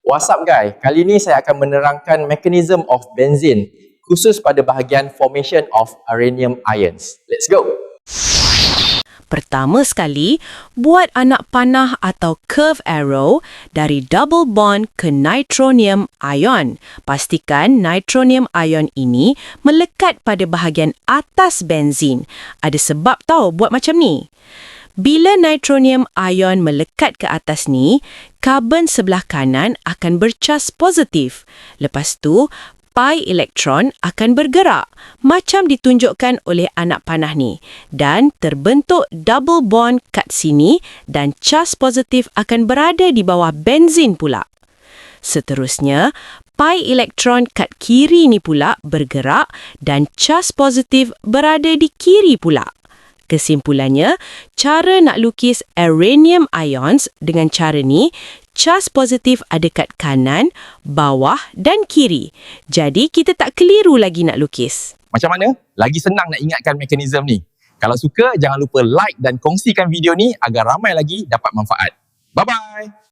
What's up guys? Kali ini saya akan menerangkan mechanism of benzene khusus pada bahagian formation of uranium ions. Let's go! Pertama sekali, buat anak panah atau curve arrow dari double bond ke nitronium ion. Pastikan nitronium ion ini melekat pada bahagian atas benzene. Ada sebab tau buat macam ni. Bila nitronium ion melekat ke atas ni, karbon sebelah kanan akan bercas positif. Lepas tu, pi elektron akan bergerak macam ditunjukkan oleh anak panah ni dan terbentuk double bond kat sini dan cas positif akan berada di bawah benzene pula. Seterusnya, pi elektron kat kiri ni pula bergerak dan cas positif berada di kiri pula. Kesimpulannya, cara nak lukis uranium ions dengan cara ni, cas positif ada kat kanan, bawah dan kiri. Jadi, kita tak keliru lagi nak lukis. Macam mana? Lagi senang nak ingatkan mekanisme ni. Kalau suka, jangan lupa like dan kongsikan video ni agar ramai lagi dapat manfaat. Bye-bye!